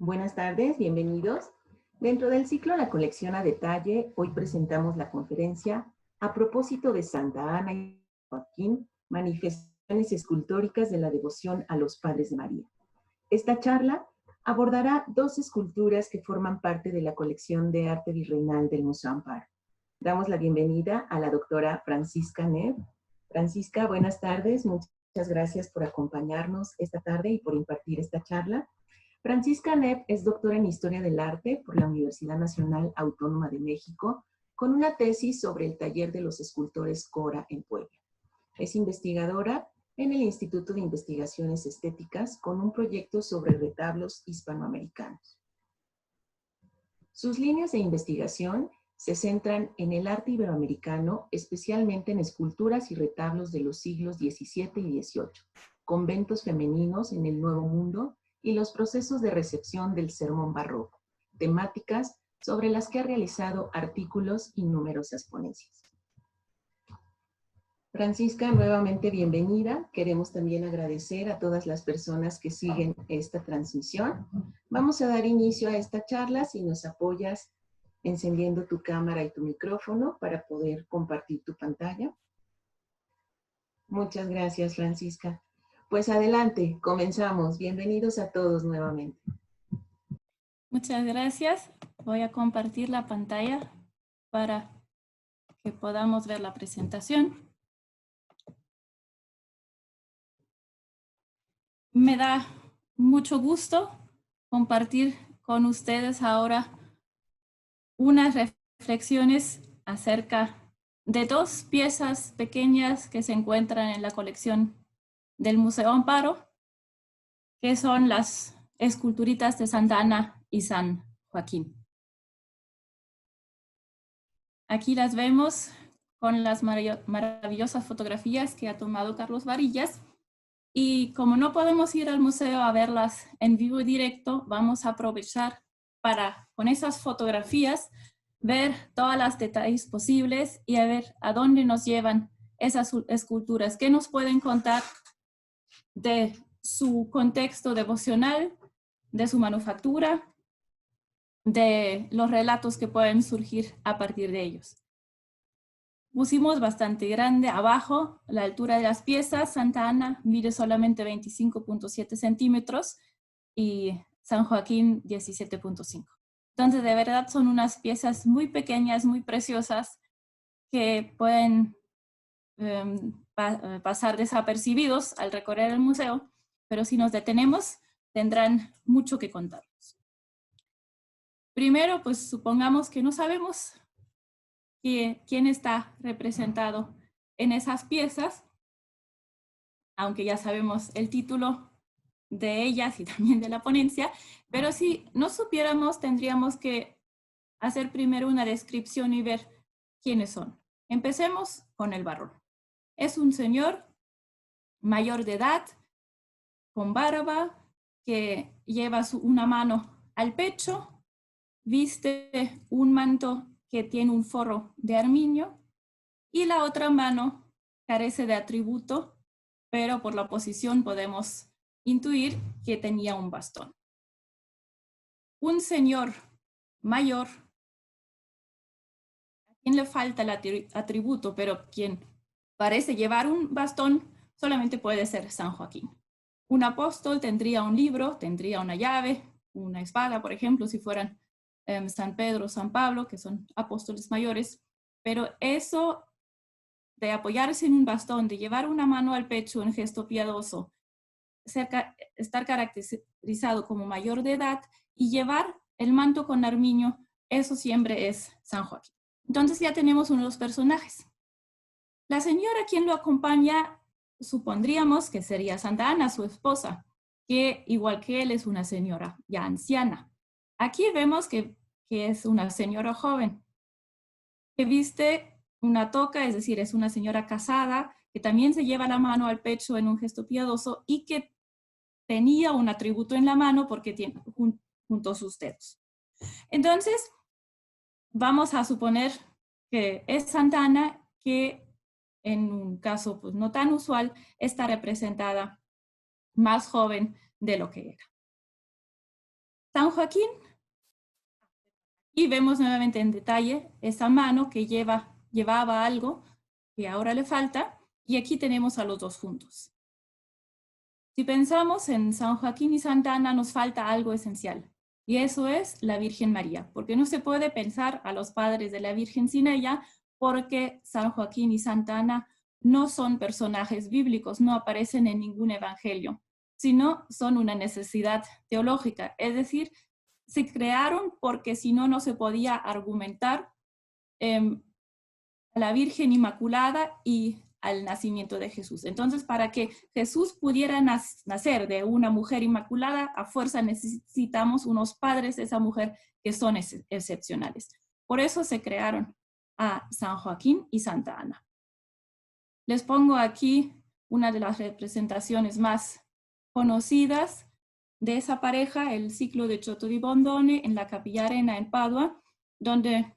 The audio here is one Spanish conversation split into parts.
Buenas tardes, bienvenidos. Dentro del ciclo La colección a detalle, hoy presentamos la conferencia a propósito de Santa Ana y Joaquín, manifestaciones escultóricas de la devoción a los padres de María. Esta charla abordará dos esculturas que forman parte de la colección de arte virreinal del Museo Amparo. Damos la bienvenida a la doctora Francisca Neff. Francisca, buenas tardes. Muchas gracias por acompañarnos esta tarde y por impartir esta charla. Francisca Neff es doctora en Historia del Arte por la Universidad Nacional Autónoma de México, con una tesis sobre el taller de los escultores Cora en Puebla. Es investigadora en el Instituto de Investigaciones Estéticas con un proyecto sobre retablos hispanoamericanos. Sus líneas de investigación se centran en el arte iberoamericano, especialmente en esculturas y retablos de los siglos XVII y XVIII, conventos femeninos en el Nuevo Mundo y los procesos de recepción del sermón barroco, temáticas sobre las que ha realizado artículos y numerosas ponencias. Francisca, nuevamente bienvenida. Queremos también agradecer a todas las personas que siguen esta transmisión. Vamos a dar inicio a esta charla si nos apoyas encendiendo tu cámara y tu micrófono para poder compartir tu pantalla. Muchas gracias, Francisca. Pues adelante, comenzamos. Bienvenidos a todos nuevamente. Muchas gracias. Voy a compartir la pantalla para que podamos ver la presentación. Me da mucho gusto compartir con ustedes ahora unas reflexiones acerca de dos piezas pequeñas que se encuentran en la colección del Museo Amparo, que son las esculturitas de Santa Ana y San Joaquín. Aquí las vemos con las maravillosas fotografías que ha tomado Carlos Varillas. Y como no podemos ir al museo a verlas en vivo y directo, vamos a aprovechar para, con esas fotografías, ver todos los detalles posibles y a ver a dónde nos llevan esas esculturas, qué nos pueden contar de su contexto devocional, de su manufactura, de los relatos que pueden surgir a partir de ellos. Pusimos bastante grande abajo la altura de las piezas. Santa Ana mide solamente 25.7 centímetros y San Joaquín 17.5. Entonces, de verdad son unas piezas muy pequeñas, muy preciosas, que pueden pasar desapercibidos al recorrer el museo, pero si nos detenemos, tendrán mucho que contarnos. Primero, pues supongamos que no sabemos quién está representado en esas piezas, aunque ya sabemos el título de ellas y también de la ponencia, pero si no supiéramos, tendríamos que hacer primero una descripción y ver quiénes son. Empecemos con el varón. Es un señor mayor de edad, con barba, que lleva una mano al pecho, viste un manto que tiene un forro de armiño y la otra mano carece de atributo, pero por la posición podemos intuir que tenía un bastón. Un señor mayor, a quien le falta el atributo, pero quien parece llevar un bastón, solamente puede ser San Joaquín. Un apóstol tendría un libro, tendría una llave, una espada, por ejemplo, si fueran San Pedro, San Pablo, que son apóstoles mayores, pero eso de apoyarse en un bastón, de llevar una mano al pecho en gesto piadoso, estar caracterizado como mayor de edad y llevar el manto con armiño, eso siempre es San Joaquín. Entonces ya tenemos uno de los personajes. La señora quien lo acompaña, supondríamos que sería Santa Ana, su esposa, que igual que él es una señora ya anciana. Aquí vemos que es una señora joven, que viste una toca, es decir, es una señora casada, que también se lleva la mano al pecho en un gesto piadoso y que tenía un atributo en la mano porque tiene junto a sus dedos. Entonces, vamos a suponer que es Santa Ana, que en un caso pues, no tan usual, está representada más joven de lo que era. San Joaquín, y vemos nuevamente en detalle esa mano que llevaba algo que ahora le falta, y aquí tenemos a los dos juntos. Si pensamos en San Joaquín y Santa Ana, nos falta algo esencial, y eso es la Virgen María, porque no se puede pensar a los padres de la Virgen sin ella, porque San Joaquín y Santa Ana no son personajes bíblicos, no aparecen en ningún evangelio, sino son una necesidad teológica, es decir, se crearon porque si no, no se podía argumentar a la Virgen Inmaculada y al nacimiento de Jesús. Entonces, para que Jesús pudiera nacer de una mujer inmaculada, a fuerza necesitamos unos padres de esa mujer que son excepcionales. Por eso se crearon a San Joaquín y Santa Ana. Les pongo aquí una de las representaciones más conocidas de esa pareja, el ciclo de Chotto di Bondone en la Capilla Arena en Padua, donde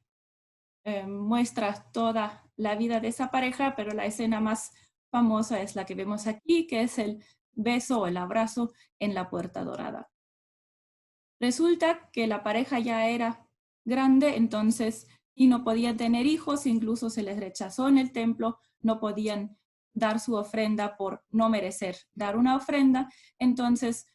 muestra toda la vida de esa pareja, pero la escena más famosa es la que vemos aquí, que es el beso o el abrazo en la Puerta Dorada. Resulta que la pareja ya era grande, entonces, y no podían tener hijos, incluso se les rechazó en el templo, no podían dar su ofrenda por no merecer dar una ofrenda, entonces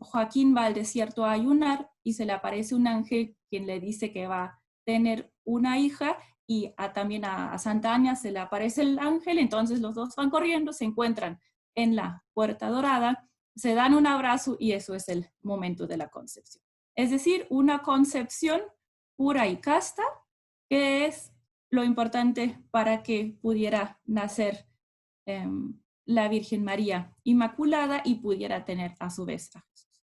Joaquín va al desierto a ayunar y se le aparece un ángel quien le dice que va a tener una hija y también a Santa Ana se le aparece el ángel, entonces los dos van corriendo, se encuentran en la Puerta Dorada, se dan un abrazo y eso es el momento de la concepción. Es decir, una concepción pura y casta, que es lo importante para que pudiera nacer la Virgen María Inmaculada y pudiera tener a su vez a Jesús.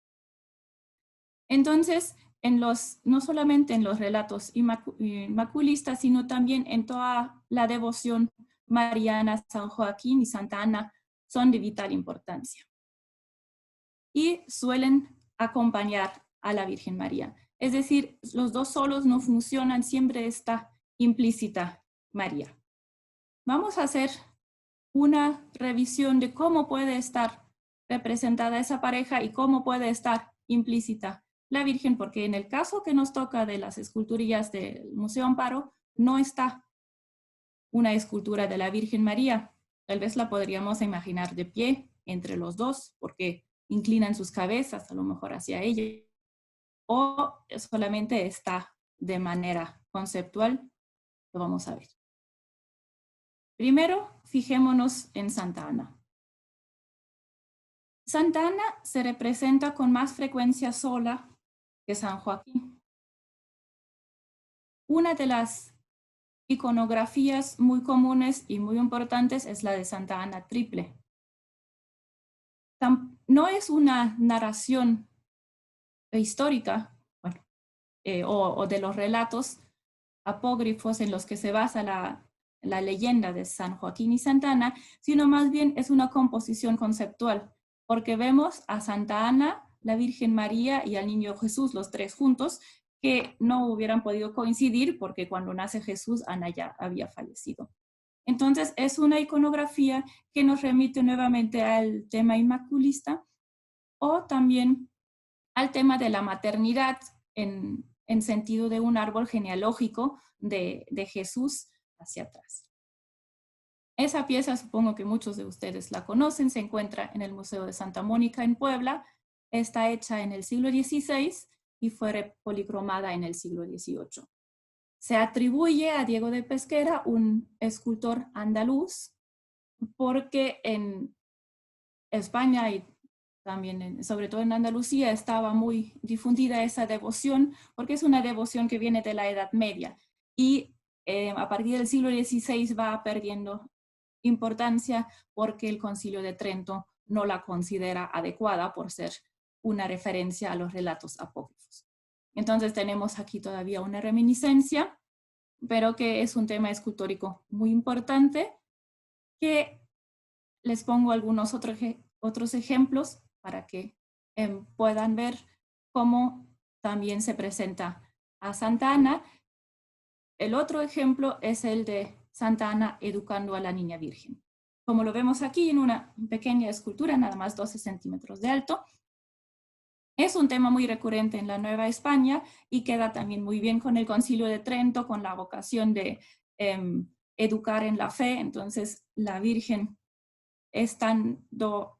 Entonces, no solamente en los relatos inmaculistas, sino también en toda la devoción mariana, San Joaquín y Santa Ana son de vital importancia. Y suelen acompañar a la Virgen María. Es decir, los dos solos no funcionan, siempre está implícita María. Vamos a hacer una revisión de cómo puede estar representada esa pareja y cómo puede estar implícita la Virgen, porque en el caso que nos toca de las esculturillas del Museo Amparo, no está una escultura de la Virgen María. Tal vez la podríamos imaginar de pie entre los dos, porque inclinan sus cabezas a lo mejor hacia ella, o solamente está de manera conceptual. Lo vamos a ver. Primero, fijémonos en Santa Ana. Santa Ana se representa con más frecuencia sola que San Joaquín. Una de las iconografías muy comunes y muy importantes es la de Santa Ana triple. No es una narración histórica, bueno, o de los relatos apócrifos en los que se basa la leyenda de San Joaquín y Santa Ana, sino más bien es una composición conceptual, porque vemos a Santa Ana, la Virgen María y al Niño Jesús, los tres juntos, que no hubieran podido coincidir porque cuando nace Jesús, Ana ya había fallecido. Entonces, es una iconografía que nos remite nuevamente al tema inmaculista o también al tema de la maternidad en sentido de un árbol genealógico de Jesús hacia atrás. Esa pieza, supongo que muchos de ustedes la conocen, se encuentra en el Museo de Santa Mónica en Puebla, está hecha en el siglo XVI y fue policromada en el siglo XVIII. Se atribuye a Diego de Pesquera, un escultor andaluz, porque en España y también, sobre todo en Andalucía, estaba muy difundida esa devoción, porque es una devoción que viene de la Edad Media y a partir del siglo XVI va perdiendo importancia porque el Concilio de Trento no la considera adecuada por ser una referencia a los relatos apócrifos. Entonces tenemos aquí todavía una reminiscencia, pero que es un tema escultórico muy importante, que les pongo algunos otros ejemplos para que puedan ver cómo también se presenta a Santa Ana. El otro ejemplo es el de Santa Ana educando a la Niña Virgen. Como lo vemos aquí en una pequeña escultura, nada más 12 centímetros de alto, Es un tema muy recurrente en la Nueva España y queda también muy bien con el Concilio de Trento, con la vocación de educar en la fe. Entonces, la Virgen estando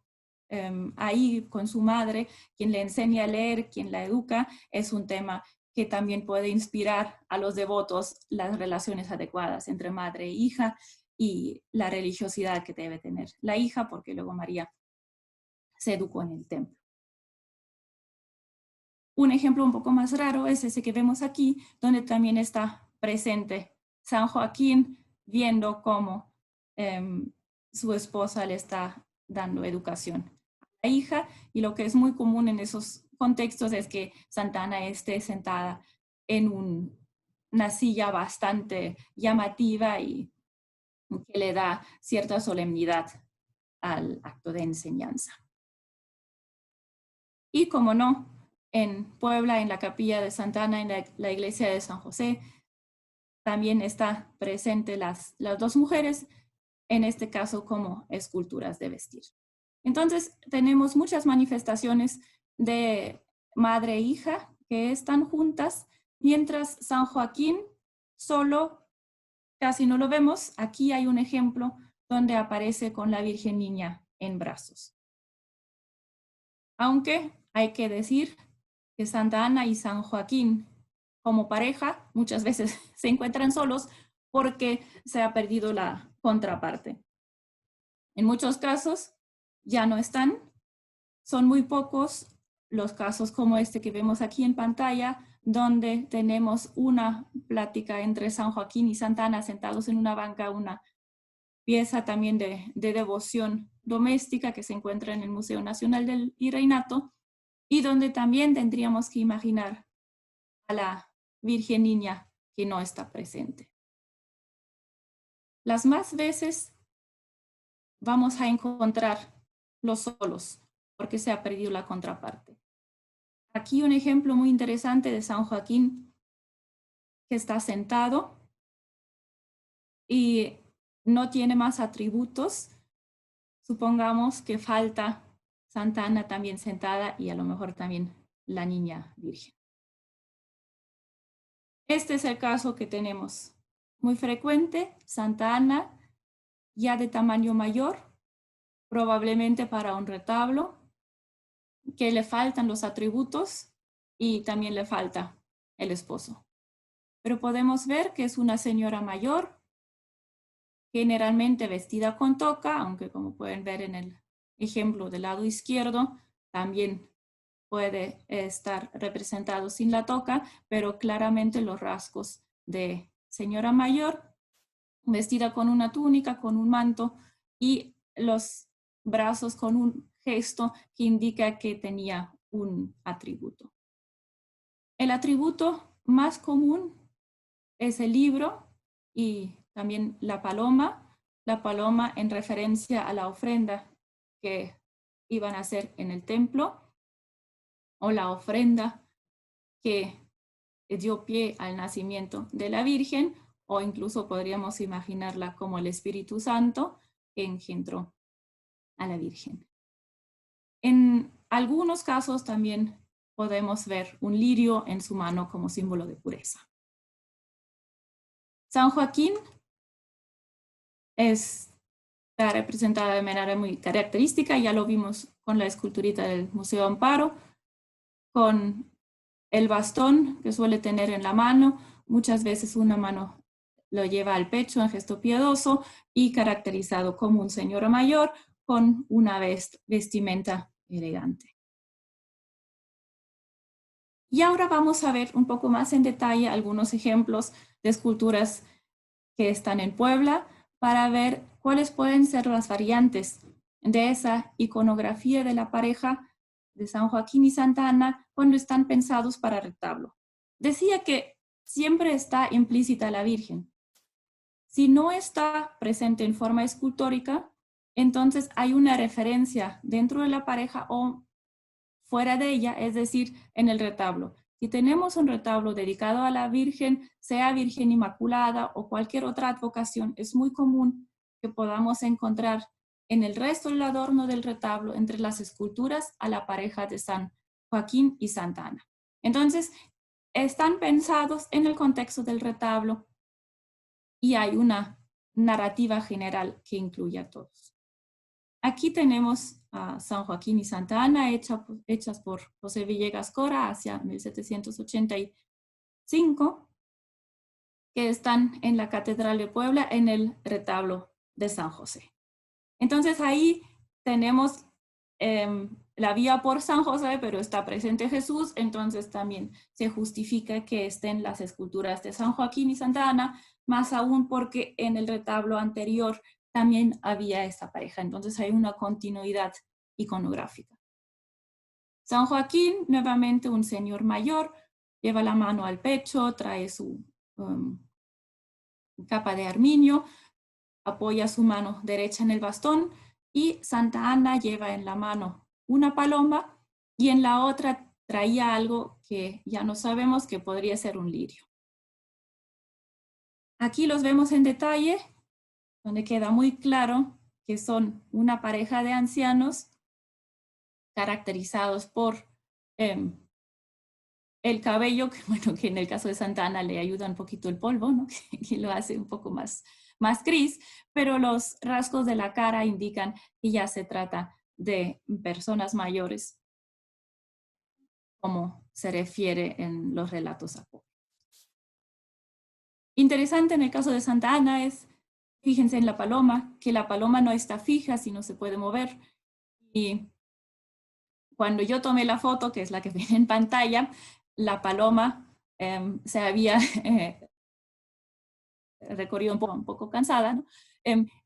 ahí con su madre, quien le enseña a leer, quien la educa, es un tema que también puede inspirar a los devotos las relaciones adecuadas entre madre e hija y la religiosidad que debe tener la hija, porque luego María se educó en el templo. Un ejemplo un poco más raro es ese que vemos aquí, donde también está presente San Joaquín viendo cómo su esposa le está dando educación a la hija, y lo que es muy común en esos contextos es que Santa Ana esté sentada en una silla bastante llamativa y que le da cierta solemnidad al acto de enseñanza. Y como no, en Puebla, en la capilla de Santa Ana, en la iglesia de San José, también está presente las dos mujeres, en este caso como esculturas de vestir. Entonces, tenemos muchas manifestaciones de madre e hija que están juntas, mientras San Joaquín solo casi no lo vemos. Aquí hay un ejemplo donde aparece con la Virgen Niña en brazos. Aunque hay que decir que Santa Ana y San Joaquín como pareja muchas veces se encuentran solos porque se ha perdido la contraparte. En muchos casos ya no están, son muy pocos los casos como este que vemos aquí en pantalla, donde tenemos una plática entre San Joaquín y Santa Ana sentados en una banca, una pieza también de devoción doméstica que se encuentra en el Museo Nacional del Virreinato, y donde también tendríamos que imaginar a la Virgen Niña que no está presente. Las más veces vamos a encontrar los solos, porque se ha perdido la contraparte. Aquí un ejemplo muy interesante de San Joaquín, que está sentado y no tiene más atributos. Supongamos que falta Santa Ana también sentada y a lo mejor también la niña virgen. Este es el caso que tenemos muy frecuente, Santa Ana ya de tamaño mayor, probablemente para un retablo, que le faltan los atributos y también le falta el esposo. Pero podemos ver que es una señora mayor, generalmente vestida con toca, aunque como pueden ver en el ejemplo del lado izquierdo, también puede estar representado sin la toca, pero claramente los rasgos de señora mayor, vestida con una túnica, con un manto y los brazos con un gesto que indica que tenía un atributo. El atributo más común es el libro y también la paloma en referencia a la ofrenda que iban a hacer en el templo, o la ofrenda que dio pie al nacimiento de la Virgen, o incluso podríamos imaginarla como el Espíritu Santo que engendró a la Virgen. En algunos casos también podemos ver un lirio en su mano como símbolo de pureza. San Joaquín está representada de manera muy característica, ya lo vimos con la esculturita del Museo Amparo, con el bastón que suele tener en la mano, muchas veces una mano lo lleva al pecho en gesto piadoso y caracterizado como un señor mayor con una vestimenta elegante. Y ahora vamos a ver un poco más en detalle algunos ejemplos de esculturas que están en Puebla para ver cuáles pueden ser las variantes de esa iconografía de la pareja de San Joaquín y Santa Ana cuando están pensados para retablo. Decía que siempre está implícita la Virgen. Si no está presente en forma escultórica, entonces hay una referencia dentro de la pareja o fuera de ella, es decir, en el retablo. Si tenemos un retablo dedicado a la Virgen, sea Virgen Inmaculada o cualquier otra advocación, es muy común que podamos encontrar en el resto del adorno del retablo, entre las esculturas, a la pareja de San Joaquín y Santa Ana. Entonces, están pensados en el contexto del retablo y hay una narrativa general que incluye a todos. Aquí tenemos a San Joaquín y Santa Ana hechas por José Villegas Cora hacia 1785, que están en la Catedral de Puebla en el retablo de San José. Entonces ahí tenemos la vía por San José, pero está presente Jesús, entonces también se justifica que estén las esculturas de San Joaquín y Santa Ana, más aún porque en el retablo anterior también había esta pareja, entonces hay una continuidad iconográfica. San Joaquín, nuevamente un señor mayor, lleva la mano al pecho, trae su capa de armiño, apoya su mano derecha en el bastón, y Santa Ana lleva en la mano una paloma y en la otra traía algo que ya no sabemos, que podría ser un lirio. Aquí los vemos en detalle, donde queda muy claro que son una pareja de ancianos caracterizados por el cabello, que en el caso de Santa Ana le ayuda un poquito el polvo, ¿no? que lo hace un poco más gris, pero los rasgos de la cara indican que ya se trata de personas mayores, como se refiere en los relatos apócrifos. Interesante en el caso de Santa Ana es, fíjense en la paloma, que la paloma no está fija, sino se puede mover. Y cuando yo tomé la foto, que es la que viene en pantalla, la paloma se había recorrido un poco cansada, ¿no?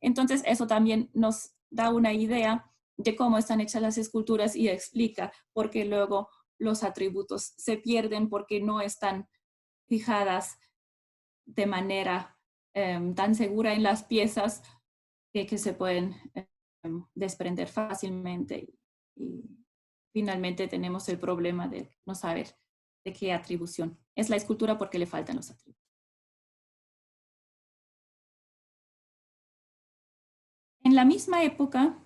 Entonces eso también nos da una idea de cómo están hechas las esculturas y explica por qué luego los atributos se pierden, porque no están fijadas de manera tan segura en las piezas que se pueden desprender fácilmente, y finalmente tenemos el problema de no saber de qué atribución es la escultura porque le faltan los atributos. En la misma época,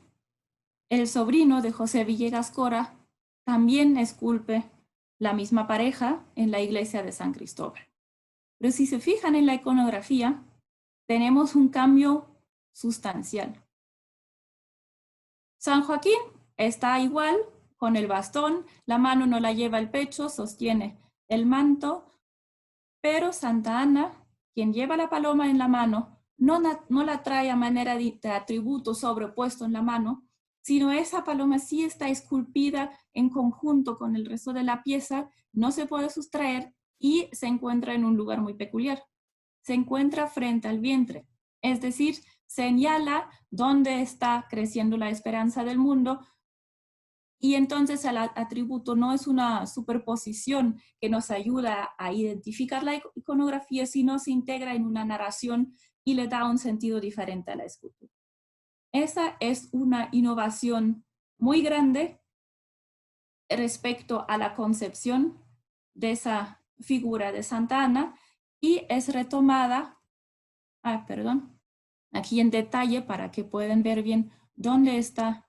el sobrino de José Villegas Cora también esculpe la misma pareja en la iglesia de San Cristóbal. Pero si se fijan en la iconografía, tenemos un cambio sustancial. San Joaquín está igual, con el bastón, la mano no la lleva al pecho, sostiene el manto, pero Santa Ana, quien lleva la paloma en la mano, no la trae a manera de atributo sobrepuesto en la mano, sino esa paloma sí está esculpida en conjunto con el resto de la pieza, no se puede sustraer y se encuentra en un lugar muy peculiar. Se encuentra frente al vientre, es decir, señala dónde está creciendo la esperanza del mundo, y entonces el atributo no es una superposición que nos ayuda a identificar la iconografía, sino se integra en una narración y le da un sentido diferente a la escultura. Esa es una innovación muy grande respecto a la concepción de esa figura de Santa Ana, y es retomada, aquí en detalle para que puedan ver bien dónde está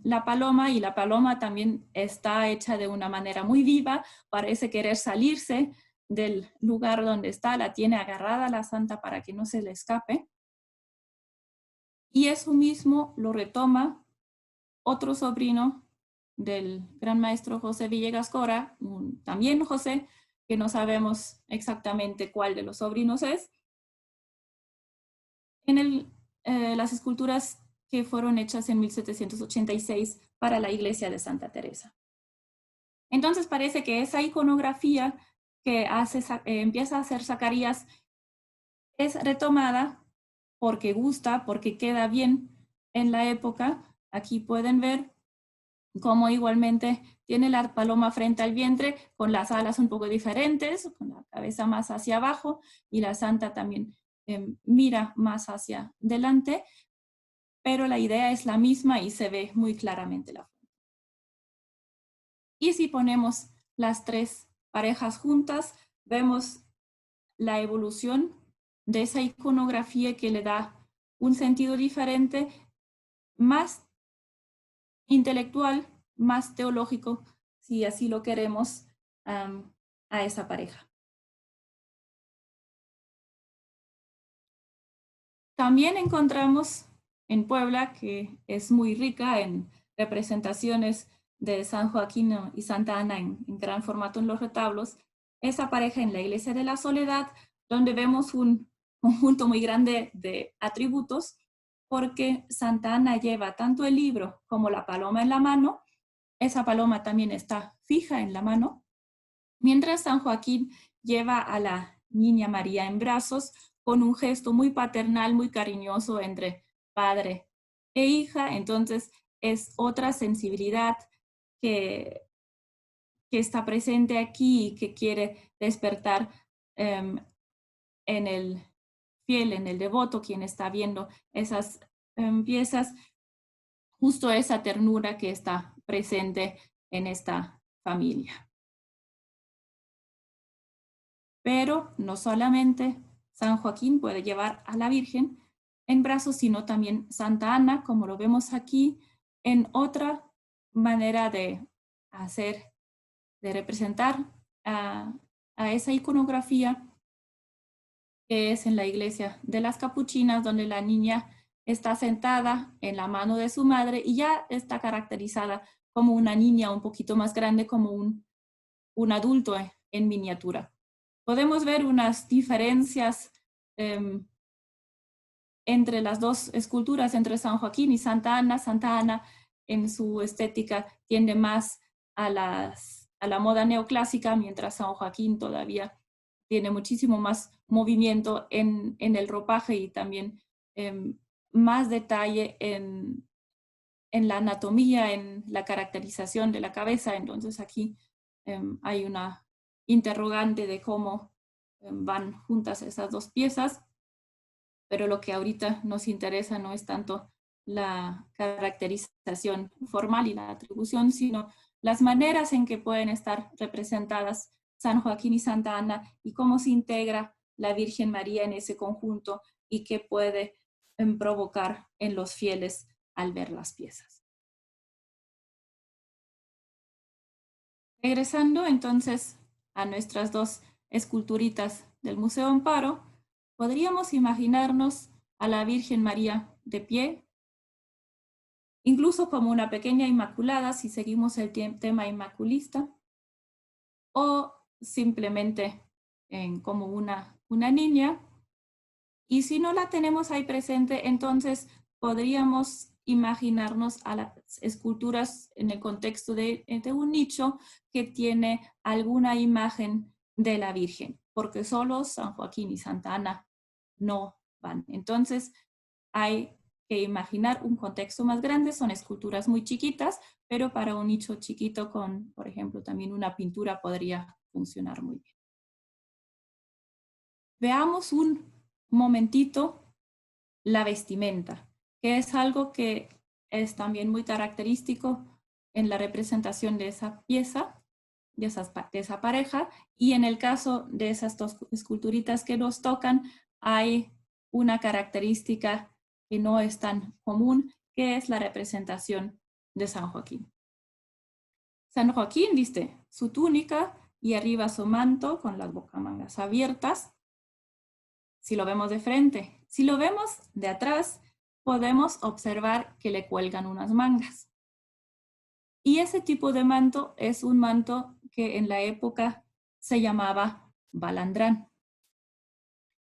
la paloma, y la paloma también está hecha de una manera muy viva, parece querer salirse del lugar donde está, la tiene agarrada la santa para que no se le escape. Y eso mismo lo retoma otro sobrino del gran maestro José Villegas Cora, también José, que no sabemos exactamente cuál de los sobrinos es, en las esculturas que fueron hechas en 1786 para la iglesia de Santa Teresa. Entonces parece que esa iconografía que empieza a hacer Zacarías es retomada porque gusta, porque queda bien en la época. Aquí pueden ver cómo igualmente tiene la paloma frente al vientre, con las alas un poco diferentes, con la cabeza más hacia abajo, y la santa también mira más hacia delante, pero la idea es la misma y se ve muy claramente la forma. Y si ponemos las tres parejas juntas, vemos la evolución de esa iconografía que le da un sentido diferente, más intelectual, más teológico, si así lo queremos, a esa pareja. También encontramos en Puebla, que es muy rica en representaciones de San Joaquín y Santa Ana en gran formato en los retablos, esa pareja en la Iglesia de la Soledad, donde vemos un conjunto muy grande de atributos, porque Santa Ana lleva tanto el libro como la paloma en la mano. Esa paloma también está fija en la mano, mientras San Joaquín lleva a la niña María en brazos con un gesto muy paternal, muy cariñoso entre padre e hija. Entonces es otra sensibilidad que está presente aquí y que quiere despertar en el fiel, en el devoto, quien está viendo esas piezas, justo esa ternura que está presente en esta familia. Pero no solamente San Joaquín puede llevar a la Virgen en brazos, sino también Santa Ana, como lo vemos aquí, en otra manera de hacer, de representar a esa iconografía, que es en la iglesia de las Capuchinas, donde la niña está sentada en la mano de su madre y ya está caracterizada como una niña un poquito más grande, como un adulto en miniatura. Podemos ver unas diferencias entre las dos esculturas, entre San Joaquín y Santa Ana. Santa Ana en su estética tiende más a la moda neoclásica, mientras San Joaquín todavía tiene muchísimo más movimiento en el ropaje y también más detalle en la anatomía, en la caracterización de la cabeza. Entonces aquí hay una interrogante de cómo van juntas esas dos piezas, pero lo que ahorita nos interesa no es tanto la caracterización formal y la atribución, sino las maneras en que pueden estar representadas San Joaquín y Santa Ana y cómo se integra la Virgen María en ese conjunto y qué puede provocar en los fieles al ver las piezas. Regresando entonces a nuestras dos esculturitas del Museo Amparo, podríamos imaginarnos a la Virgen María de pie, incluso como una pequeña inmaculada, si seguimos el tema inmaculista, o simplemente como una niña. Y si no la tenemos ahí presente, entonces podríamos imaginarnos a las esculturas en el contexto de un nicho que tiene alguna imagen de la Virgen, porque solo San Joaquín y Santa Ana no van. Entonces hay que imaginar un contexto más grande, son esculturas muy chiquitas, pero para un nicho chiquito con, por ejemplo, también una pintura podría funcionar muy bien. Veamos un momentito la vestimenta, que es algo que es también muy característico en la representación de esa pieza, de esa pareja, y en el caso de esas dos esculturitas que nos tocan, hay una característica que no es tan común, que es la representación de San Joaquín. San Joaquín viste su túnica y arriba su manto con las bocamangas abiertas, si lo vemos de frente. Si lo vemos de atrás, podemos observar que le cuelgan unas mangas. Y ese tipo de manto es un manto que en la época se llamaba balandrán.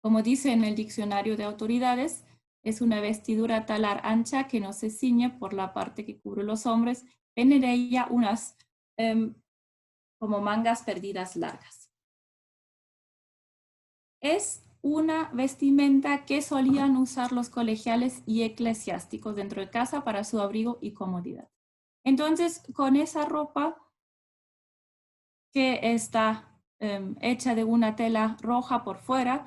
Como dice en el diccionario de autoridades, es una vestidura talar ancha que no se ciñe por la parte que cubre los hombres, en ella unas como mangas perdidas largas. Es una vestimenta que solían usar los colegiales y eclesiásticos dentro de casa para su abrigo y comodidad. Entonces, con esa ropa que está hecha de una tela roja por fuera,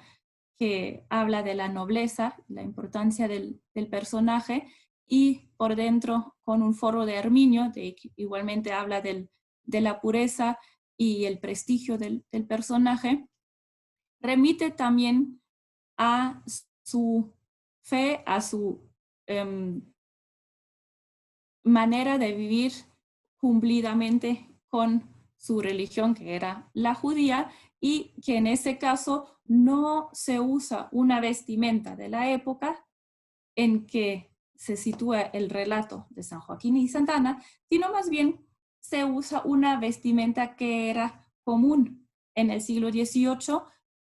que habla de la nobleza, la importancia del personaje, y por dentro con un forro de armiño, igualmente habla de la pureza y el prestigio del personaje, remite también a su fe, a su manera de vivir cumplidamente con su religión, que era la judía, y que en ese caso no se usa una vestimenta de la época en que se sitúa el relato de San Joaquín y Santa Ana, sino más bien se usa una vestimenta que era común en el siglo XVIII,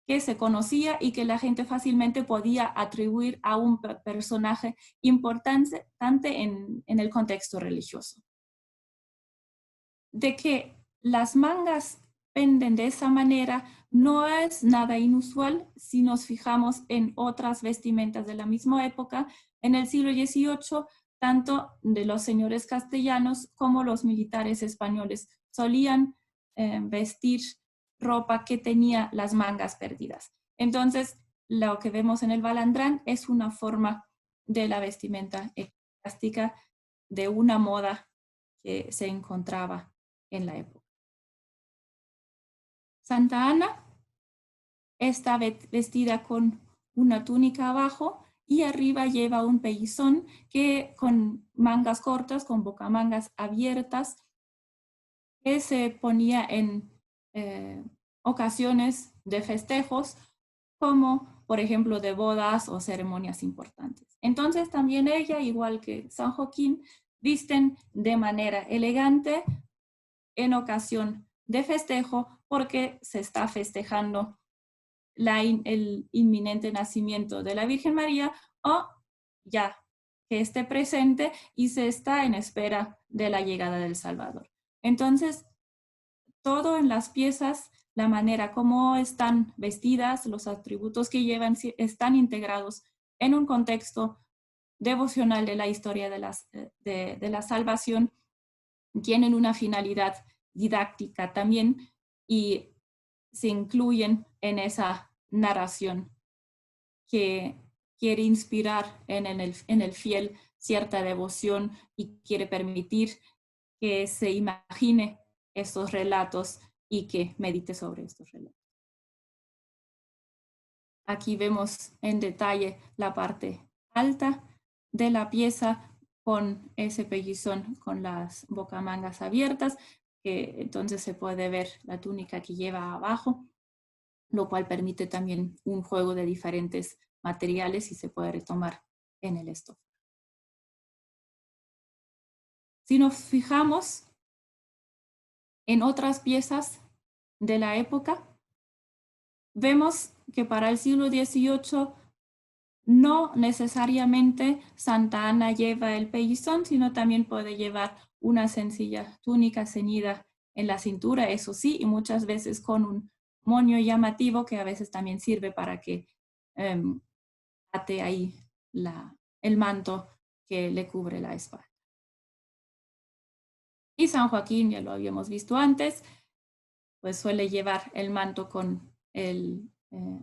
que se conocía y que la gente fácilmente podía atribuir a un personaje importante en el contexto religioso. De que las mangas penden de esa manera no es nada inusual si nos fijamos en otras vestimentas de la misma época. En el siglo XVIII, tanto de los señores castellanos como los militares españoles solían vestir ropa que tenía las mangas perdidas. Entonces, lo que vemos en el balandrán es una forma de la vestimenta eclesiástica, de una moda que se encontraba en la época. Santa Ana está vestida con una túnica abajo y arriba lleva un pellizón que con mangas cortas, con bocamangas abiertas, que se ponía en ocasiones de festejos, como por ejemplo de bodas o ceremonias importantes. Entonces también ella, igual que San Joaquín, visten de manera elegante en ocasión de festejo porque se está festejando el inminente nacimiento de la Virgen María o ya que esté presente y se está en espera de la llegada del Salvador. Entonces, todo en las piezas, la manera como están vestidas, los atributos que llevan, están integrados en un contexto devocional de la historia de la salvación, tienen una finalidad didáctica también y se incluyen en esa narración que quiere inspirar en el fiel cierta devoción y quiere permitir que se imagine estos relatos y que medite sobre estos relatos. Aquí vemos en detalle la parte alta de la pieza con ese pellizón con las bocamangas abiertas, que entonces se puede ver la túnica que lleva abajo, lo cual permite también un juego de diferentes materiales y se puede retomar en el estofa. Si nos fijamos en otras piezas de la época, vemos que para el siglo XVIII no necesariamente Santa Ana lleva el pellizón, sino también puede llevar una sencilla túnica ceñida en la cintura, eso sí, y muchas veces con un moño llamativo que a veces también sirve para que ate ahí el manto que le cubre la espalda. Y San Joaquín, ya lo habíamos visto antes, pues suele llevar el manto con el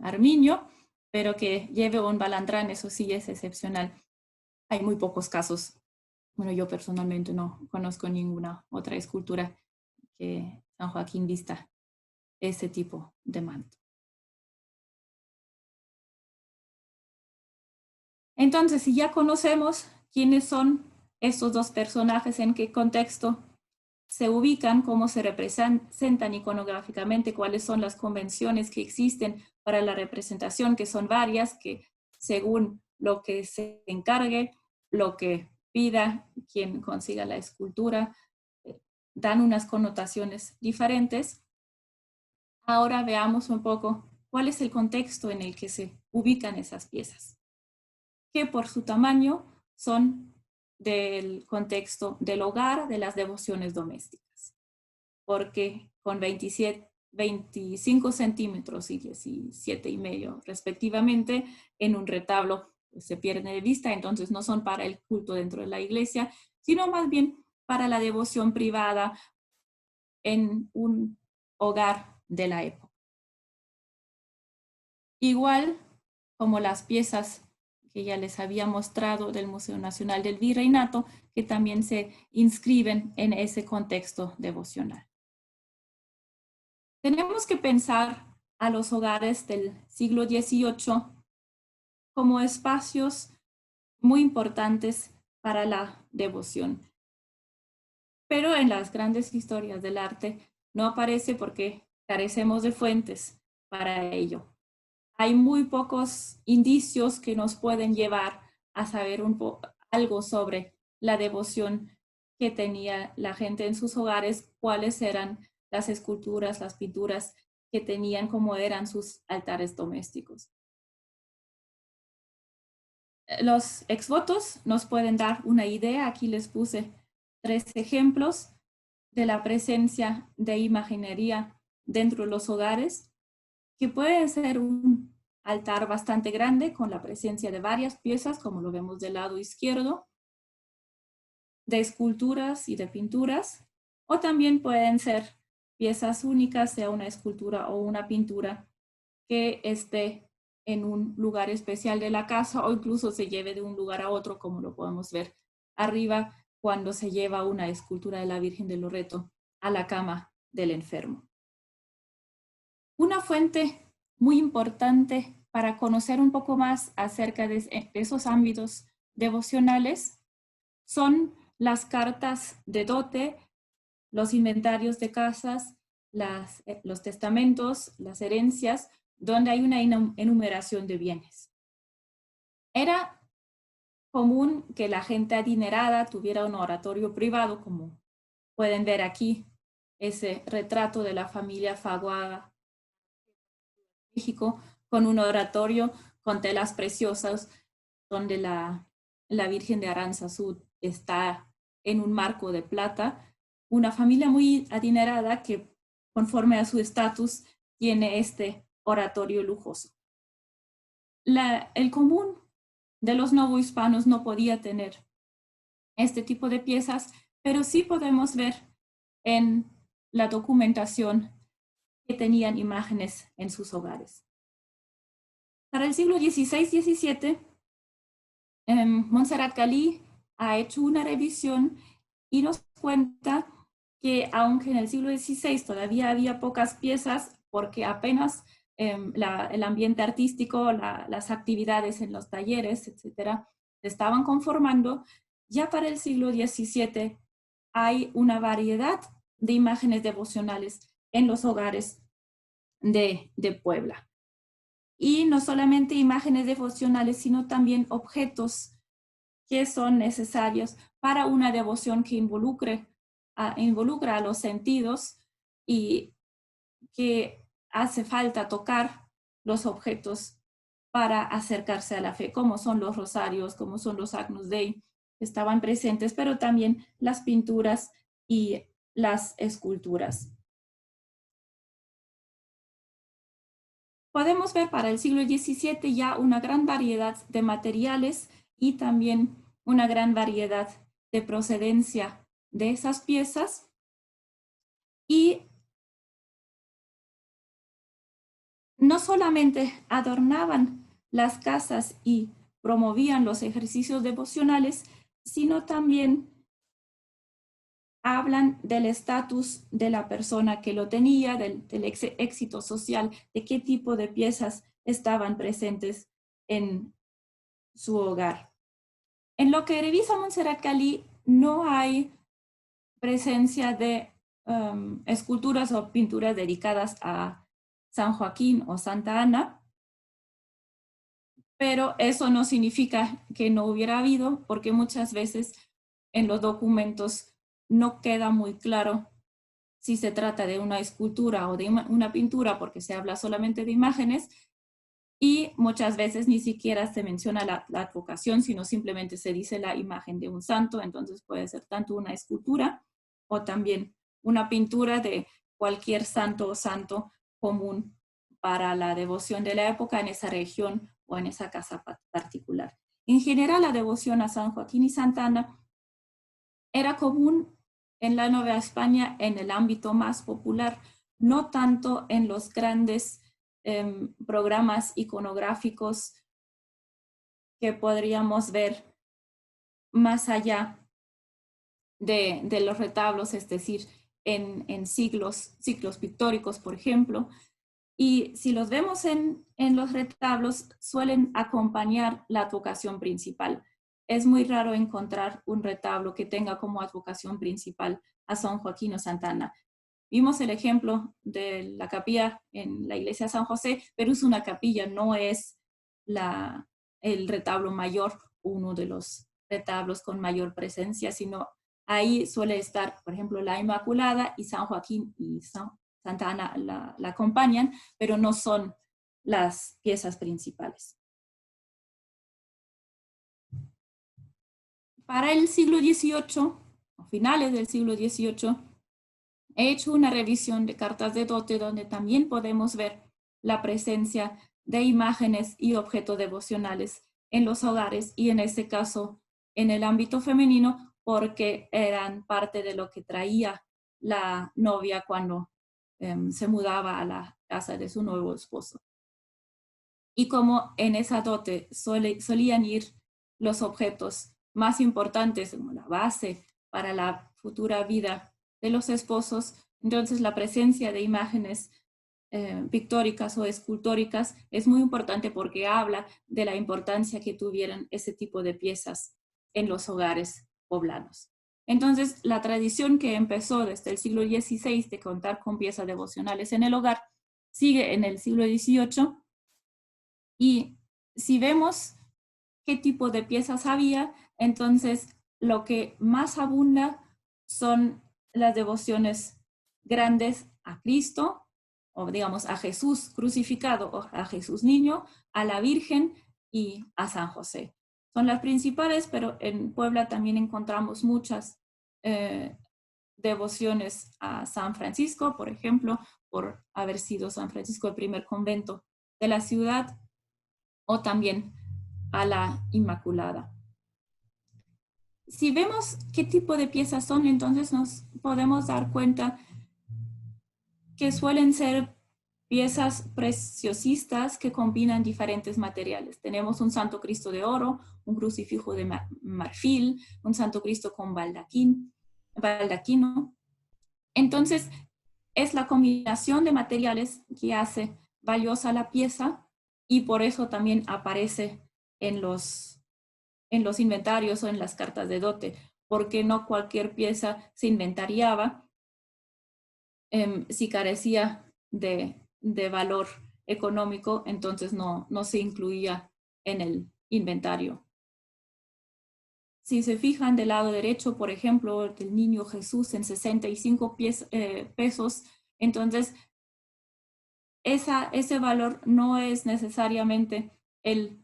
armiño, pero que lleve un balandrán, eso sí es excepcional. Hay muy pocos casos. Bueno, yo personalmente no conozco ninguna otra escultura que San Joaquín vista ese tipo de manto. Entonces, si ya conocemos quiénes son estos dos personajes, en qué contexto se ubican, cómo se representan iconográficamente, cuáles son las convenciones que existen para la representación, que son varias, que según lo que se encargue, lo que pida quien consiga la escultura, dan unas connotaciones diferentes. Ahora veamos un poco cuál es el contexto en el que se ubican esas piezas, que por su tamaño son del contexto del hogar, de las devociones domésticas, porque con 25 centímetros y 17,5 respectivamente, en un retablo se pierde de vista, entonces no son para el culto dentro de la iglesia, sino más bien para la devoción privada en un hogar de la época. Igual como las piezas que ya les había mostrado del Museo Nacional del Virreinato, que también se inscriben en ese contexto devocional. Tenemos que pensar a los hogares del siglo XVIII como espacios muy importantes para la devoción. pero en las grandes historias del arte no aparece porque carecemos de fuentes para ello. Hay muy pocos indicios que nos pueden llevar a saber algo sobre la devoción que tenía la gente en sus hogares, cuáles eran las esculturas, las pinturas que tenían, cómo eran sus altares domésticos. Los exvotos nos pueden dar una idea. Aquí les puse 3 ejemplos de la presencia de imaginería dentro de los hogares, que puede ser un altar bastante grande con la presencia de varias piezas, como lo vemos del lado izquierdo, de esculturas y de pinturas, o también pueden ser piezas únicas, sea una escultura o una pintura que esté en un lugar especial de la casa o incluso se lleve de un lugar a otro, como lo podemos ver arriba cuando se lleva una escultura de la Virgen de Loreto a la cama del enfermo. Una fuente muy importante para conocer un poco más acerca de esos ámbitos devocionales son las cartas de dote, los inventarios de casas, los testamentos, las herencias, donde hay una enumeración de bienes. Era común que la gente adinerada tuviera un oratorio privado, como pueden ver aquí, ese retrato de la familia Faguaga, México, con un oratorio con telas preciosas, donde la Virgen de Aranzazú está en un marco de plata. Una familia muy adinerada que, conforme a su estatus, tiene este oratorio lujoso. El común de los novohispanos no podía tener este tipo de piezas, pero sí podemos ver en la documentación que tenían imágenes en sus hogares. Para el siglo XVI-XVII, Montserrat Galí ha hecho una revisión y nos cuenta que aunque en el siglo XVI todavía había pocas piezas, porque apenas el ambiente artístico, las actividades en los talleres, etcétera, se estaban conformando, ya para el siglo XVII hay una variedad de imágenes devocionales en los hogares de Puebla. Y no solamente imágenes devocionales, sino también objetos que son necesarios para una devoción que involucra a los sentidos y que hace falta tocar los objetos para acercarse a la fe, como son los rosarios, como son los Agnus Dei, que estaban presentes, pero también las pinturas y las esculturas. Podemos ver para el siglo XVII ya una gran variedad de materiales y también una gran variedad de procedencia de esas piezas. Y no solamente adornaban las casas y promovían los ejercicios devocionales, sino también hablan del estatus de la persona que lo tenía, del éxito social, de qué tipo de piezas estaban presentes en su hogar. En lo que revisa Montserrat Galí, no hay presencia de esculturas o pinturas dedicadas a San Joaquín o Santa Ana, pero eso no significa que no hubiera habido, porque muchas veces en los documentos no queda muy claro si se trata de una escultura o de una pintura, porque se habla solamente de imágenes, y muchas veces ni siquiera se menciona la advocación, sino simplemente se dice la imagen de un santo. Entonces puede ser tanto una escultura o también una pintura de cualquier santo o santo común para la devoción de la época en esa región o en esa casa particular. En general, la devoción a San Joaquín y Santa Ana era común en la Nueva España en el ámbito más popular, no tanto en los grandes programas iconográficos que podríamos ver más allá de los retablos, es decir, en ciclos pictóricos, por ejemplo. Y si los vemos en los retablos, suelen acompañar la advocación principal. es muy raro encontrar un retablo que tenga como advocación principal a San Joaquín o Santa Ana. Vimos el ejemplo de la capilla en la iglesia de San José, pero es una capilla, no es el retablo mayor, uno de los retablos con mayor presencia, sino ahí suele estar, por ejemplo, la Inmaculada y San Joaquín y Santa Ana la acompañan, pero no son las piezas principales. Para el siglo XVIII, a finales del siglo XVIII, he hecho una revisión de cartas de dote donde también podemos ver la presencia de imágenes y objetos devocionales en los hogares y en este caso en el ámbito femenino porque eran parte de lo que traía la novia cuando se mudaba a la casa de su nuevo esposo. Y como en esa dote solían ir los objetos más importantes, como la base para la futura vida de los esposos, entonces la presencia de imágenes pictóricas o escultóricas es muy importante porque habla de la importancia que tuvieran ese tipo de piezas en los hogares poblanos. Entonces, la tradición que empezó desde el siglo XVI de contar con piezas devocionales en el hogar sigue en el siglo XVIII y si vemos qué tipo de piezas había, entonces lo que más abunda son las devociones grandes a Cristo, o digamos a Jesús crucificado, o a Jesús niño, a la Virgen y a San José. Son las principales, pero en Puebla también encontramos muchas devociones a San Francisco, por ejemplo, por haber sido San Francisco el primer convento de la ciudad, o también a la Inmaculada. Si vemos qué tipo de piezas son, entonces nos podemos dar cuenta que suelen ser piezas preciosistas que combinan diferentes materiales. Tenemos un Santo Cristo de oro, un crucifijo de marfil, un Santo Cristo con baldaquino. Entonces, es la combinación de materiales que hace valiosa la pieza y por eso también aparece en los inventarios o en las cartas de dote, porque no cualquier pieza se inventariaba si carecía de valor económico, entonces no se incluía en el inventario. Si se fijan del lado derecho, por ejemplo, del niño Jesús en 65 pesos, entonces ese valor no es necesariamente el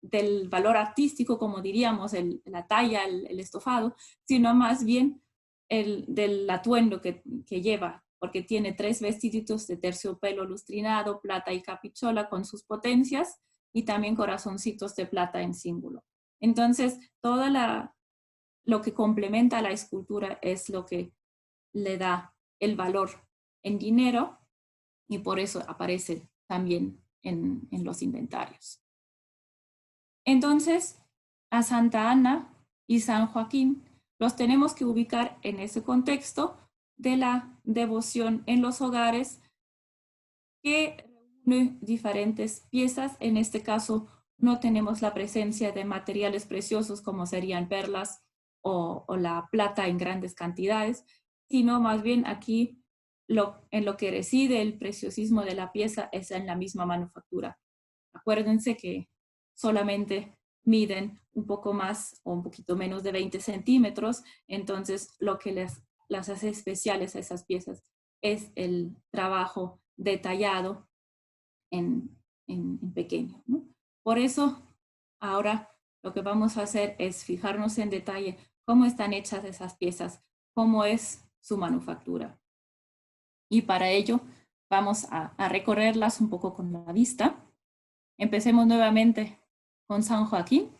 del valor artístico, como diríamos, la talla, el estofado, sino más bien del atuendo que lleva, porque tiene 3 vestiditos de terciopelo lustrinado, plata y capichola con sus potencias, y también corazoncitos de plata en símbolo. Entonces, todo lo que complementa la escultura es lo que le da el valor en dinero, y por eso aparece también en los inventarios. Entonces, a Santa Ana y San Joaquín los tenemos que ubicar en ese contexto de la devoción en los hogares que reúne diferentes piezas. En este caso, no tenemos la presencia de materiales preciosos como serían perlas o la plata en grandes cantidades, sino más bien aquí en lo que reside el preciosismo de la pieza es en la misma manufactura. Acuérdense que solamente miden un poco más o un poquito menos de 20 centímetros, entonces lo que las hace especiales a esas piezas es el trabajo detallado en pequeño, ¿no? Por eso, ahora lo que vamos a hacer es fijarnos en detalle cómo están hechas esas piezas, cómo es su manufactura. Y para ello vamos a recorrerlas un poco con la vista. Empecemos nuevamente con San Joaquín.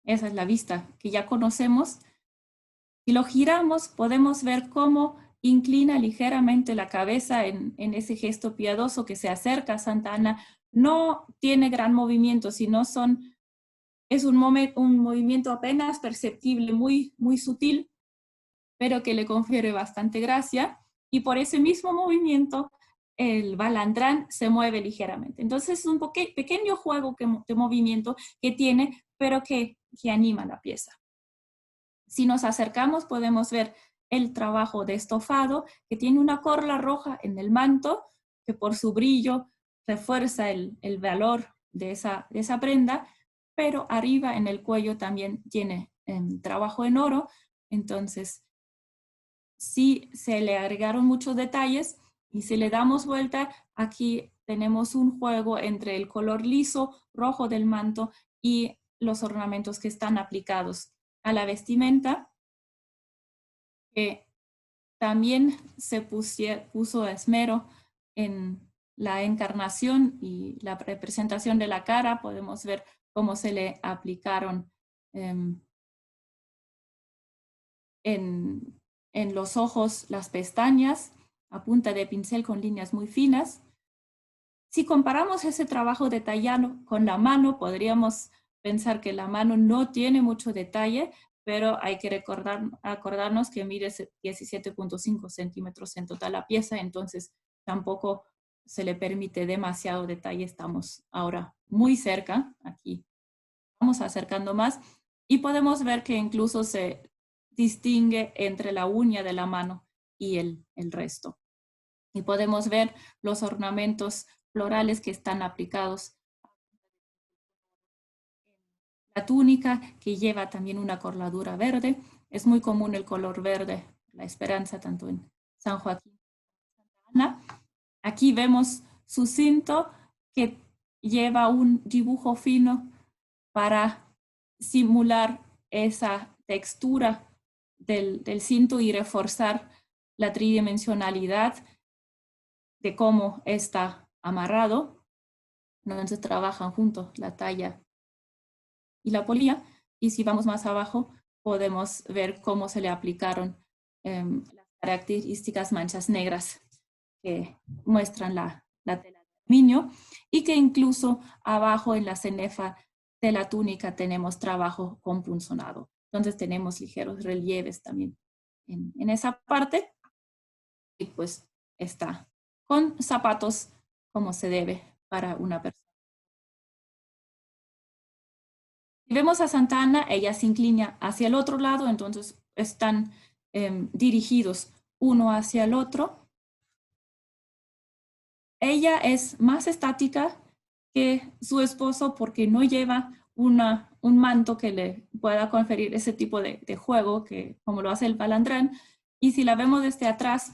Esa es la vista que ya conocemos. Si lo giramos, podemos ver cómo inclina ligeramente la cabeza en ese gesto piadoso que se acerca a Santa Ana. No tiene gran movimiento, sino es un movimiento apenas perceptible, muy, muy sutil, pero que le confiere bastante gracia. Y por ese mismo movimiento, el balandrán se mueve ligeramente. Entonces es un pequeño juego de movimiento que tiene, pero que que anima la pieza. Si nos acercamos podemos ver el trabajo de estofado que tiene una corla roja en el manto que por su brillo refuerza el valor de esa prenda, pero arriba en el cuello también tiene trabajo en oro. Entonces sí se le agregaron muchos detalles y si le damos vuelta, aquí tenemos un juego entre el color liso rojo del manto y los ornamentos que están aplicados a la vestimenta, que también se puso esmero en la encarnación y la representación de la cara. Podemos ver cómo se le aplicaron en los ojos las pestañas a punta de pincel con líneas muy finas. Si comparamos ese trabajo detallado con la mano, podríamos pensar que la mano no tiene mucho detalle, pero hay que acordarnos que mide 17.5 centímetros en total la pieza, entonces tampoco se le permite demasiado detalle. Estamos ahora muy cerca, aquí vamos acercando más, y podemos ver que incluso se distingue entre la uña de la mano y el resto. Y podemos ver los ornamentos florales que están aplicados. La túnica, que lleva también una corladura verde. Es muy común el color verde, la esperanza, tanto en San Joaquín como en Santa Ana. Aquí vemos su cinto, que lleva un dibujo fino para simular esa textura del cinto y reforzar la tridimensionalidad de cómo está amarrado. Entonces trabajan juntos la talla y la polilla, y si vamos más abajo podemos ver cómo se le aplicaron las características manchas negras que muestran la tela de aluminio, y que incluso abajo en la cenefa de la túnica tenemos trabajo con punzonado. Entonces tenemos ligeros relieves también en esa parte, y pues está con zapatos como se debe para una persona. Si vemos a Santa Ana, ella se inclina hacia el otro lado, entonces están dirigidos uno hacia el otro. Ella es más estática que su esposo porque no lleva un manto que le pueda conferir ese tipo de juego que, como lo hace el balandrán. Y si la vemos desde atrás,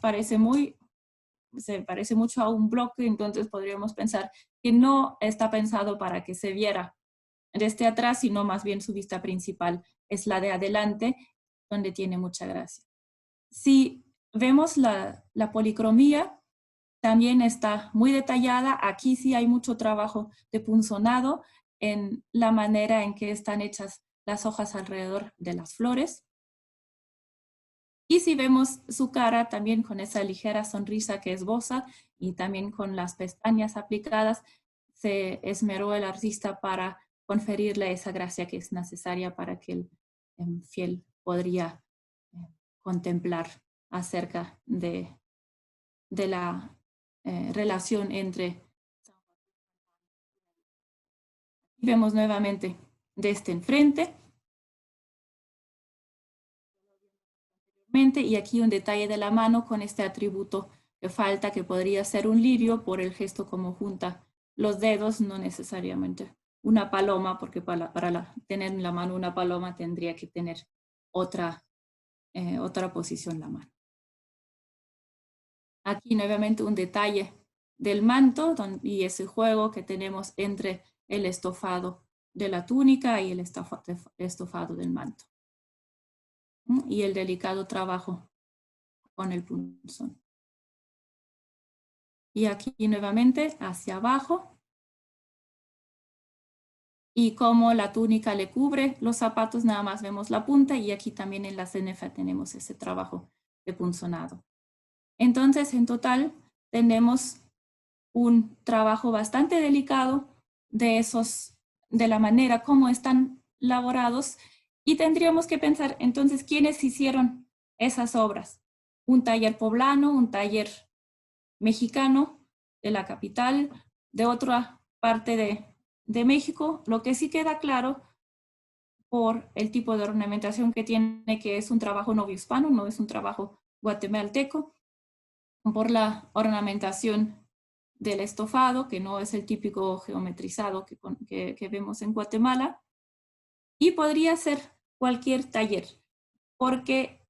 se parece mucho a un bloque, entonces podríamos pensar que no está pensado para que se viera desde atrás, sino más bien su vista principal es la de adelante, donde tiene mucha gracia. Si vemos la policromía, también está muy detallada. Aquí sí hay mucho trabajo de punzonado en la manera en que están hechas las hojas alrededor de las flores. Y si vemos su cara también con esa ligera sonrisa que esboza y también con las pestañas aplicadas, se esmeró el artista para conferirle esa gracia que es necesaria para que el fiel podría contemplar acerca de la relación entre. Vemos nuevamente desde enfrente. Y aquí un detalle de la mano con este atributo que falta, que podría ser un lirio por el gesto como junta los dedos, no necesariamente una paloma, porque para tener en la mano una paloma tendría que tener otra posición la mano. Aquí nuevamente un detalle del manto y ese juego que tenemos entre el estofado de la túnica y el estofado del manto. Y el delicado trabajo con el punzón. Y aquí nuevamente hacia abajo. Y como la túnica le cubre los zapatos, nada más vemos la punta, y aquí también en la cenefa tenemos ese trabajo de punzonado. Entonces, en total, tenemos un trabajo bastante delicado de la manera como están elaborados, y tendríamos que pensar entonces quiénes hicieron esas obras. Un taller poblano, un taller mexicano de la capital, de otra parte de México. Lo que sí queda claro por el tipo de ornamentación que tiene, que es un trabajo novohispano, no es un trabajo guatemalteco, por la ornamentación del estofado, que no es el típico geometrizado que vemos en Guatemala, y podría ser cualquier taller, porque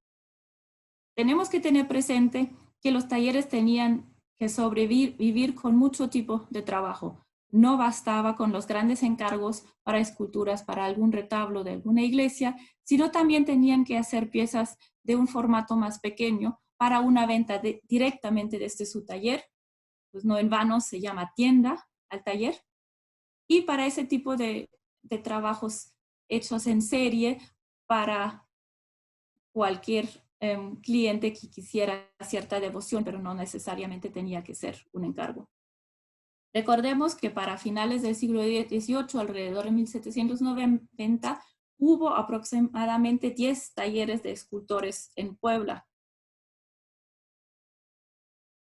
tenemos que tener presente que los talleres tenían que sobrevivir con mucho tipo de trabajo. No bastaba con los grandes encargos para esculturas, para algún retablo de alguna iglesia, sino también tenían que hacer piezas de un formato más pequeño para una venta directamente desde su taller. Pues no en vano se llama tienda al taller. Y para ese tipo de trabajos hechos en serie para cualquier cliente que quisiera cierta devoción, pero no necesariamente tenía que ser un encargo. Recordemos que para finales del siglo XVIII, alrededor de 1790, hubo aproximadamente 10 talleres de escultores en Puebla.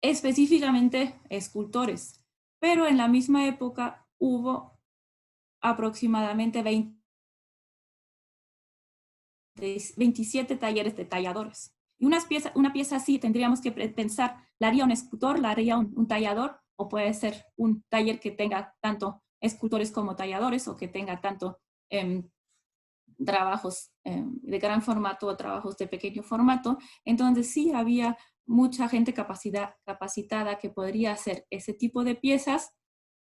Específicamente escultores, pero en la misma época hubo aproximadamente 27 talleres de talladores. Y una pieza así tendríamos que pensar, ¿la haría un escultor, la haría un tallador? O puede ser un taller que tenga tanto escultores como talladores o que tenga tanto trabajos de gran formato o trabajos de pequeño formato. Entonces sí había mucha gente capacitada que podría hacer ese tipo de piezas,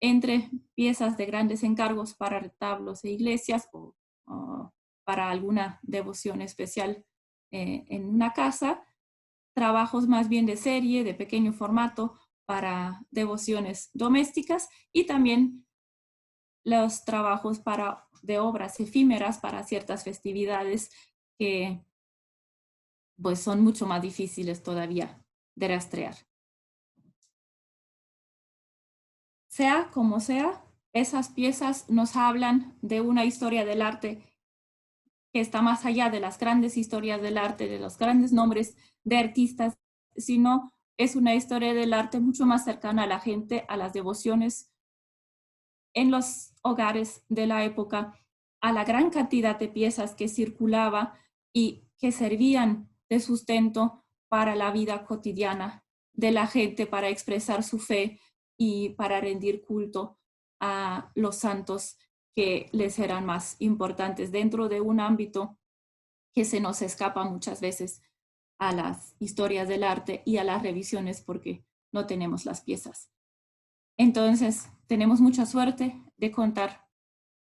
entre piezas de grandes encargos para retablos e iglesias o para alguna devoción especial en una casa, trabajos más bien de serie, de pequeño formato para devociones domésticas y también los trabajos de obras efímeras para ciertas festividades que pues son mucho más difíciles todavía de rastrear. Sea como sea, esas piezas nos hablan de una historia del arte que está más allá de las grandes historias del arte, de los grandes nombres de artistas, sino es una historia del arte mucho más cercana a la gente, a las devociones en los hogares de la época, a la gran cantidad de piezas que circulaba y que servían de sustento para la vida cotidiana de la gente, para expresar su fe y para rendir culto a los santos que les eran más importantes dentro de un ámbito que se nos escapa muchas veces a las historias del arte y a las revisiones porque no tenemos las piezas. Entonces, tenemos mucha suerte de contar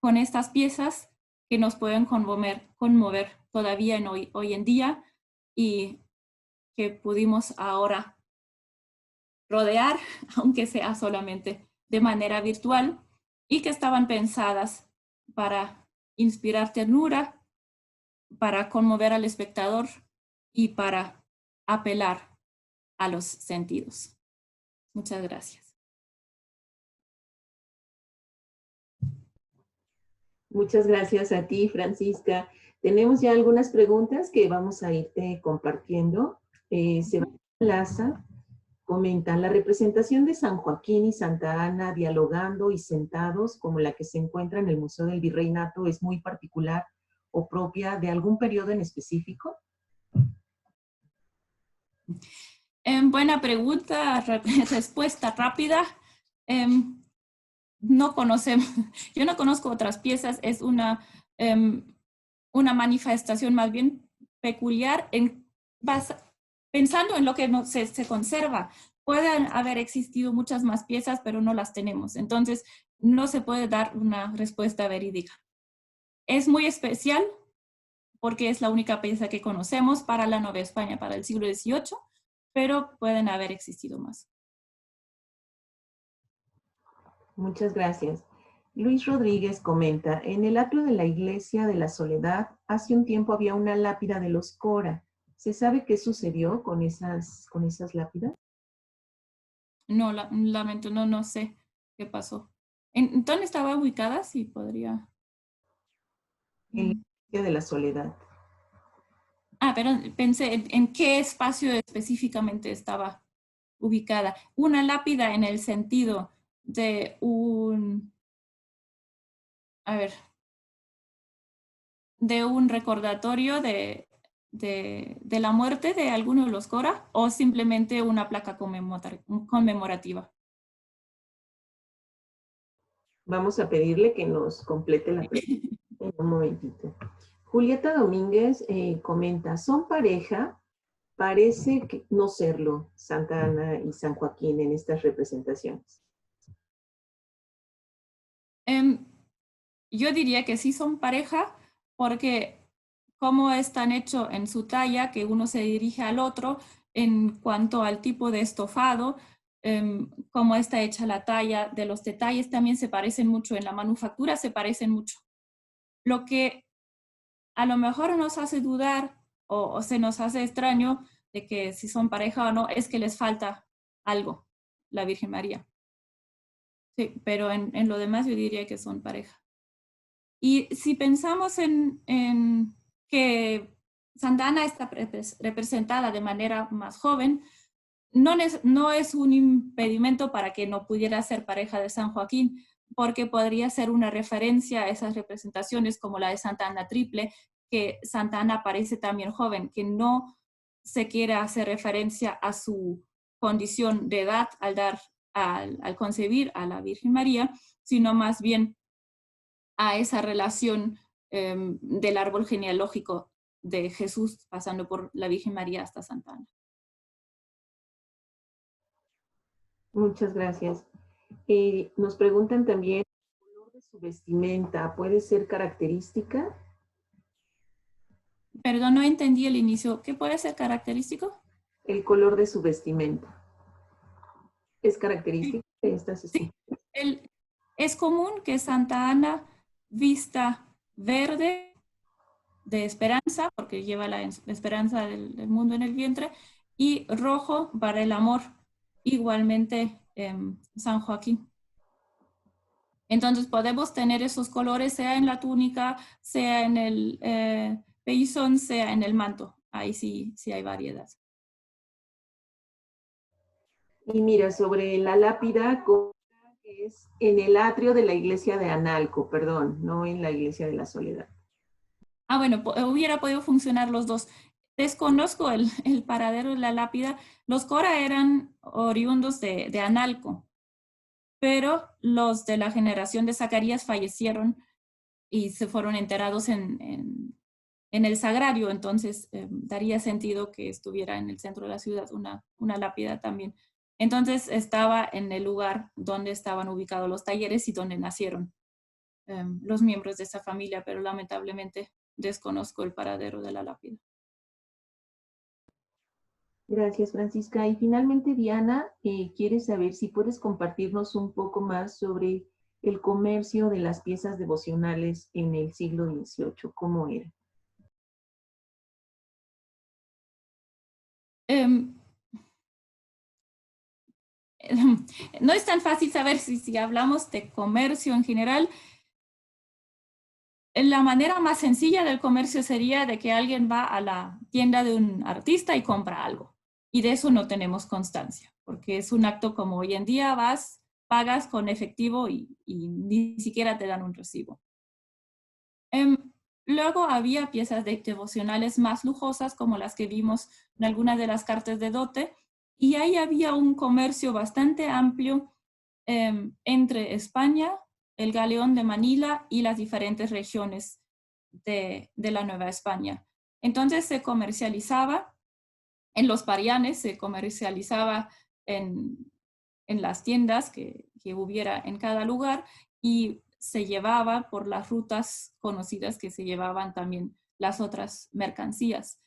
con estas piezas que nos pueden conmover todavía hoy en día y que pudimos ahora rodear, aunque sea solamente de manera virtual, y que estaban pensadas para inspirar ternura, para conmover al espectador y para apelar a los sentidos. Muchas gracias. Muchas gracias a ti, Francisca. Tenemos ya algunas preguntas que vamos a irte compartiendo. Sebastián Laza comenta, la representación de San Joaquín y Santa Ana dialogando y sentados, como la que se encuentra en el Museo del Virreinato, ¿es muy particular o propia de algún periodo en específico? Buena pregunta, respuesta rápida. No conocemos, yo no conozco otras piezas, es una manifestación más bien peculiar pensando en lo que se conserva. Pueden haber existido muchas más piezas, pero no las tenemos. Entonces, no se puede dar una respuesta verídica. Es muy especial porque es la única pieza que conocemos para la Nueva España, para el siglo XVIII, pero pueden haber existido más. Muchas gracias. Luis Rodríguez comenta, en el atrio de la Iglesia de la Soledad, hace un tiempo había una lápida de los Cora. ¿Se sabe qué sucedió con esas lápidas? No, lamento, no sé qué pasó. ¿En dónde estaba ubicada? Sí, podría. En la Iglesia de la Soledad. Pero pensé en qué espacio específicamente estaba ubicada. Una lápida en el sentido de a ver, de un recordatorio de la muerte de alguno de los Cora o simplemente una placa conmemorativa. Vamos a pedirle que nos complete la pregunta en un momentito. Julieta Domínguez comenta, ¿son pareja? Parece que no serlo Santa Ana y San Joaquín en estas representaciones. Yo diría que sí son pareja porque como están hechos en su talla, que uno se dirige al otro en cuanto al tipo de estofado, cómo está hecha la talla, de los detalles también se parecen mucho, en la manufactura se parecen mucho. Lo que a lo mejor nos hace dudar o se nos hace extraño de que si son pareja o no, es que les falta algo, la Virgen María. Sí, pero en lo demás yo diría que son pareja. Y si pensamos en que Santa Ana está representada de manera más joven, no es un impedimento para que no pudiera ser pareja de San Joaquín, porque podría ser una referencia a esas representaciones como la de Santa Ana Triple, que Santa Ana parece también joven, que no se quiere hacer referencia a su condición de edad al concebir a la Virgen María, sino más bien a esa relación del árbol genealógico de Jesús pasando por la Virgen María hasta Santa Ana. Muchas gracias. Nos preguntan también, ¿el color de su vestimenta puede ser característica? Perdón, no entendí el inicio. ¿Qué puede ser característico? El color de su vestimenta. ¿Es característica de estas Sí. Es común que Santa Ana vista verde de esperanza, porque lleva la esperanza del mundo en el vientre, y rojo para el amor, igualmente San Joaquín. Entonces podemos tener esos colores, sea en la túnica, sea en el pellizón, sea en el manto. Ahí sí hay variedad. Y mira, sobre la lápida, que es en el atrio de la iglesia de Analco, perdón, no en la iglesia de la Soledad. Ah, bueno, hubiera podido funcionar los dos. Desconozco el paradero de la lápida. Los Cora eran oriundos de Analco, pero los de la generación de Zacarías fallecieron y se fueron enterrados en el sagrario, entonces daría sentido que estuviera en el centro de la ciudad una lápida también. Entonces estaba en el lugar donde estaban ubicados los talleres y donde nacieron los miembros de esa familia, pero lamentablemente desconozco el paradero de la lápida. Gracias, Francisca. Y finalmente, Diana, quiere saber si puedes compartirnos un poco más sobre el comercio de las piezas devocionales en el siglo XVIII. ¿Cómo era? No es tan fácil saber si hablamos de comercio en general. La manera más sencilla del comercio sería de que alguien va a la tienda de un artista y compra algo. Y de eso no tenemos constancia, porque es un acto como hoy en día vas, pagas con efectivo y ni siquiera te dan un recibo. Luego había piezas devocionales más lujosas, como las que vimos en algunas de las cartas de dote, y ahí había un comercio bastante amplio entre España, el Galeón de Manila y las diferentes regiones de la Nueva España. Entonces se comercializaba en los parianes, se comercializaba en las tiendas que hubiera en cada lugar y se llevaba por las rutas conocidas que se llevaban también las otras mercancías.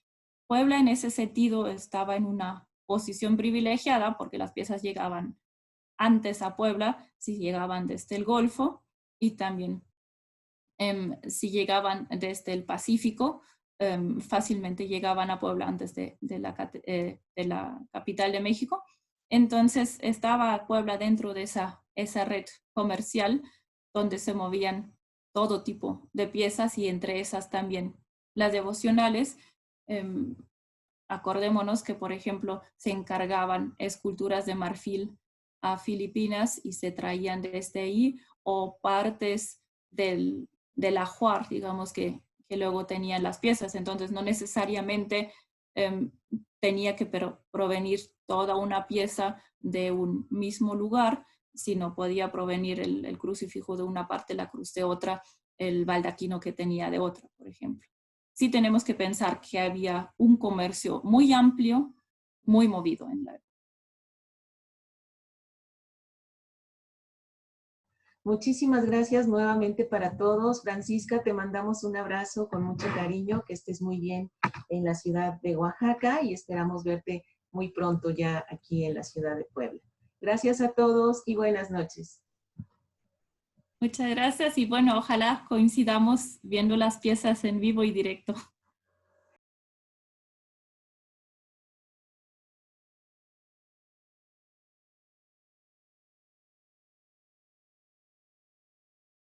Puebla en ese sentido estaba en una posición privilegiada porque las piezas llegaban antes a Puebla, si llegaban desde el Golfo y también si llegaban desde el Pacífico, fácilmente llegaban a Puebla antes de la capital de México. Entonces estaba Puebla dentro de esa red comercial donde se movían todo tipo de piezas y entre esas también las devocionales. Acordémonos que, por ejemplo, se encargaban esculturas de marfil a Filipinas y se traían desde ahí, o partes del ajuar, digamos, que que luego tenían las piezas. Entonces no necesariamente tenía que provenir toda una pieza de un mismo lugar, sino podía provenir el crucifijo de una parte, la cruz de otra, el baldaquino que tenía de otra, por ejemplo. Sí tenemos que pensar que había un comercio muy amplio, muy movido en la época. Muchísimas gracias nuevamente para todos. Francisca, te mandamos un abrazo con mucho cariño, que estés muy bien en la ciudad de Oaxaca y esperamos verte muy pronto ya aquí en la ciudad de Puebla. Gracias a todos y buenas noches. Muchas gracias y bueno, ojalá coincidamos viendo las piezas en vivo y directo.